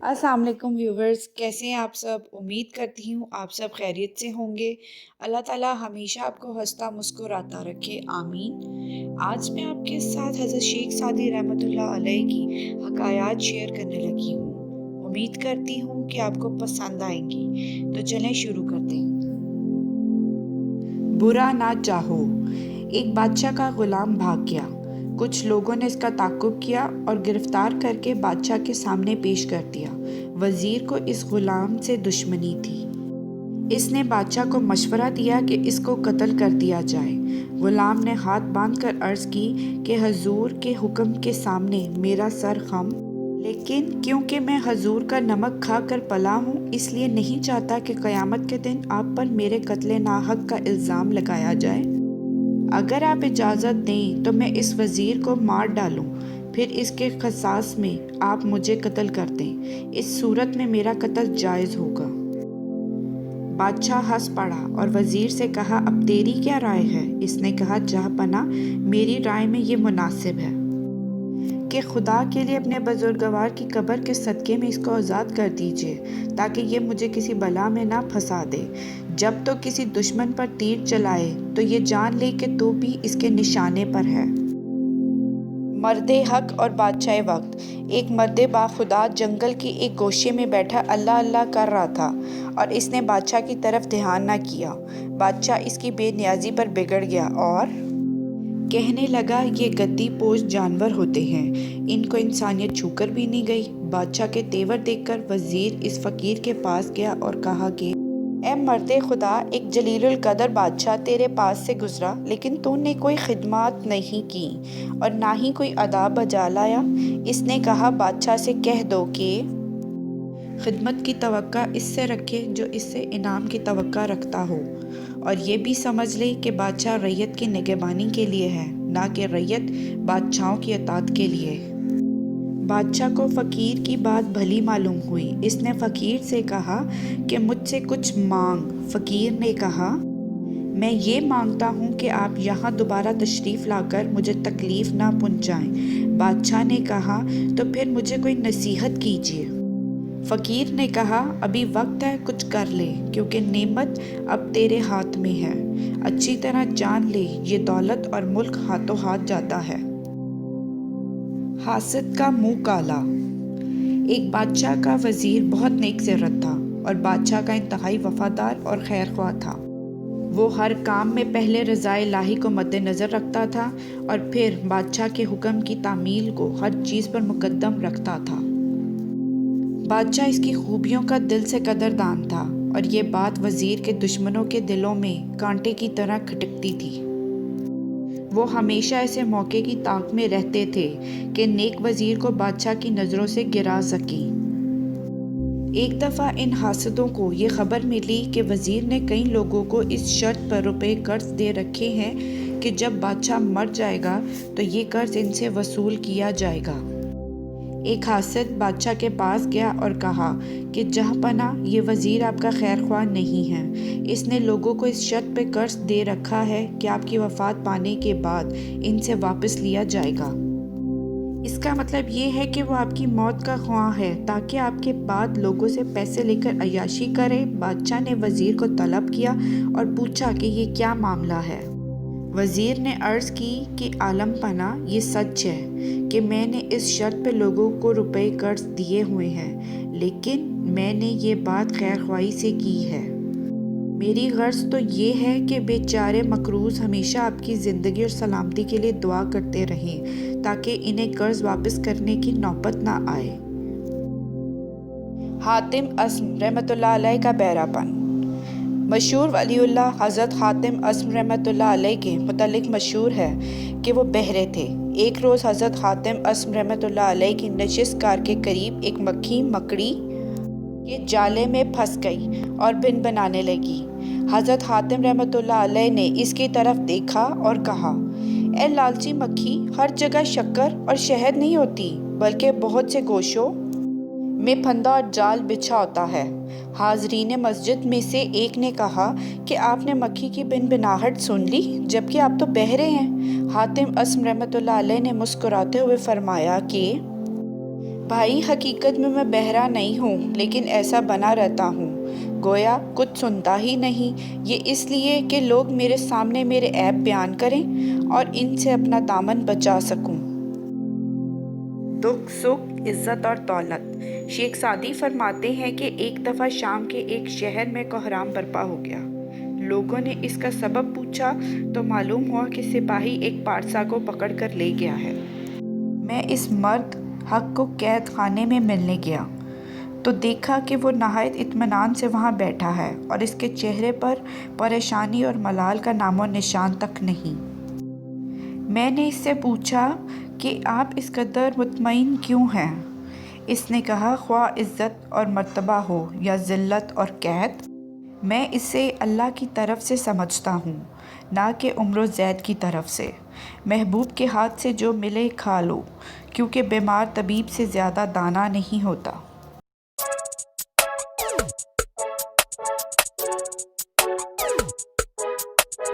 अस्सलाम वालेकुम व्यूवर्स, कैसे हैं आप सब। उम्मीद करती हूँ आप सब खैरियत से होंगे। अल्लाह ताला हमेशा आपको हंसता मुस्कुराता रखे, आमीन। आज मैं आपके साथ हज़रत शेख सादी रहमतुल्लाह अलैह की हकायात शेयर करने लगी हूँ। उम्मीद करती हूँ कि आपको पसंद आएंगी। तो चलें शुरू करते हैं। बुरा ना चाहो। एक बादशाह का गुलाम भाग गया। कुछ लोगों ने इसका ताक़ुब किया और गिरफ्तार करके बादशाह के सामने पेश कर दिया। वज़ीर को इस गुलाम से दुश्मनी थी। इसने बादशाह को मशवरा दिया कि इसको कत्ल कर दिया जाए। गुलाम ने हाथ बांधकर अर्ज़ की कि हजूर के हुक्म के सामने मेरा सर खम, लेकिन क्योंकि मैं हजूर का नमक खा कर पला हूँ, इसलिए नहीं चाहता कि क़यामत के दिन आप पर मेरे कत्ले नाहक का इल्ज़ाम लगाया जाए। अगर आप इजाज़त दें तो मैं इस वज़ीर को मार डालूं, फिर इसके क़सास में आप मुझे कत्ल कर दें। इस सूरत में मेरा कत्ल जायज़ होगा। बादशाह हंस पड़ा और वज़ीर से कहा, अब तेरी क्या राय है? इसने कहा, जहाँपना मेरी राय में ये मुनासिब है कि खुदा के लिए अपने बुजुर्गवार की कब्र के सदक़े में इसको आज़ाद कर दीजिए, ताकि ये मुझे किसी बला में ना फंसा दे। जब तो किसी दुश्मन पर तीर चलाए तो ये जान ले कि तू भी इसके निशाने पर है। मर्दे हक और बादशाह वक्त। एक मर्दे बाखुदा जंगल की एक गोशे में बैठा अल्लाह अल्लाह कर रहा था और इसने बादशाह की तरफ ध्यान न किया। बादशाह इसकी बेनियाजी पर बिगड़ गया और कहने लगा, ये गद्दी पोश जानवर होते हैं, इनको इंसानियत छूकर भी नहीं गई। बादशाह के तेवर देखकर वज़ीर इस फ़कीर के पास गया और कहा कि ए मर्दे खुदा, एक जलीलुल कदर बादशाह तेरे पास से गुजरा, लेकिन तूने कोई खिदमत नहीं की और ना ही कोई अदा बजा लाया। इसने कहा, बादशाह से कह दो कि खिदमत की तवक्का इससे रखे जो इससे इनाम की तवक्का रखता हो, और ये भी समझ ले कि बादशाह रैयत की निगहबानी के लिए है, ना कि रैयत बादशाहों की अतात के लिए। बादशाह को फ़कीर की बात भली मालूम हुई। इसने फ़कीर से कहा कि मुझसे कुछ मांग। फ़कीर ने कहा, मैं ये मांगता हूँ कि आप यहाँ दोबारा तशरीफ़ लाकर मुझे तकलीफ़ ना पहुँचाएं। बादशाह ने कहा, तो फिर मुझे कोई नसीहत कीजिए। फ़कीर ने कहा, अभी वक्त है, कुछ कर ले, क्योंकि नेमत अब तेरे हाथ में है। अच्छी तरह जान ले, ये दौलत और मुल्क हाथों हाथ जाता है। हासिद का मुंह काला। एक बादशाह का वज़ीर बहुत नेक सीरत था और बादशाह का इंतहाई वफ़ादार और खैरख्वाह था। वो हर काम में पहले रज़ाए इलाही को मद्देनज़र रखता था और फिर बादशाह के हुक्म की तामील को हर चीज़ पर मुकद्दम रखता था। बादशाह इसकी खूबियों का दिल से कदरदान था और ये बात वज़ीर के दुश्मनों के दिलों में कांटे की तरह खटकती थी। वो हमेशा ऐसे मौके की ताक में रहते थे कि नेक वज़ीर को बादशाह की नज़रों से गिरा सकें। एक दफ़ा इन हासिदों को ये खबर मिली कि वज़ीर ने कई लोगों को इस शर्त पर रुपए कर्ज दे रखे हैं कि जब बादशाह मर जाएगा तो ये कर्ज इनसे वसूल किया जाएगा। एक हासिद बादशाह के पास गया और कहा कि जहाँपना, ये वज़ीर आपका खैरख्वाह नहीं है। इसने लोगों को इस शर्त पे कर्ज दे रखा है कि आपकी वफ़ात पाने के बाद इनसे वापस लिया जाएगा। इसका मतलब ये है कि वो आपकी मौत का ख्वाह है ताकि आपके बाद लोगों से पैसे लेकर अय्याशी करे। बादशाह ने वज़ीर को तलब किया और पूछा कि ये क्या मामला है। वज़ीर ने अर्ज़ की कि आलम पना, ये सच है कि मैंने इस शर्त पे लोगों को रुपए कर्ज दिए हुए हैं, लेकिन मैंने ये बात खैरख्वाही से की है। मेरी गर्ज तो ये है कि बेचारे मकरूज़ हमेशा आपकी ज़िंदगी और सलामती के लिए दुआ करते रहें ताकि इन्हें कर्ज वापस करने की नौबत ना आए। हातिम अस्म रहमतुल्लाह अलैह का बहरापन। मशहूर वलीउल्लाह हज़रत हातिम अस्म रहमतुल्लाह अलैह के मुतालिक मशहूर है कि वो बहरे थे। एक रोज़ हज़रत हातिम अस्म रहमतुल्लाह अलैह की नशिस्तगार के करीब एक मक्खी मकड़ी के जाले में फंस गई और भिन बनाने लगी। हज़रत हातिम रहमतुल्लाह अलैह ने इसकी तरफ देखा और कहा, ए लालची मक्खी, हर जगह शक्कर और शहद नहीं होती, बल्कि बहुत से गोशों में फंदा और जाल बिछा होता है। हाजरीन मस्जिद में से एक ने कहा कि आपने मक्खी की भिनभिनाहट सुन ली, जबकि आप तो बहरे हैं। हातिम अस्म रहमतुल्लाह अलैह ने मुस्कुराते हुए फरमाया कि بھائی حقیقت میں بہرا نہیں ہوں، لیکن ایسا بنا رہتا ہوں، گویا کچھ سنتا ہی نہیں۔ یہ اس لیے کہ لوگ میرے سامنے میرے عیب بیان کریں اور ان سے اپنا دامن بچا سکوں۔ دکھ، سکھ، عزت اور دولت۔ شیخ سعدی فرماتے ہیں کہ ایک دفعہ شام کے ایک شہر میں کوہرام برپا ہو گیا۔ لوگوں نے اس کا سبب پوچھا تو معلوم ہوا کہ سپاہی ایک پارسا کو پکڑ کر لے گیا ہے۔ میں اس مرد حق کو قید خانے میں ملنے گیا تو دیکھا کہ وہ نہایت اطمینان سے وہاں بیٹھا ہے اور اس کے چہرے پر پریشانی اور ملال کا نام و نشان تک نہیں۔ میں نے اس سے پوچھا کہ آپ اس قدر مطمئن کیوں ہیں؟ اس نے کہا، خواہ عزت اور مرتبہ ہو یا ذلت اور قحط، میں اسے اللہ کی طرف سے سمجھتا ہوں، نہ کہ عمر و زید کی طرف سے۔ محبوب کے ہاتھ سے جو ملے کھا لو، کیونکہ بیمار طبیب سے زیادہ دانا نہیں ہوتا۔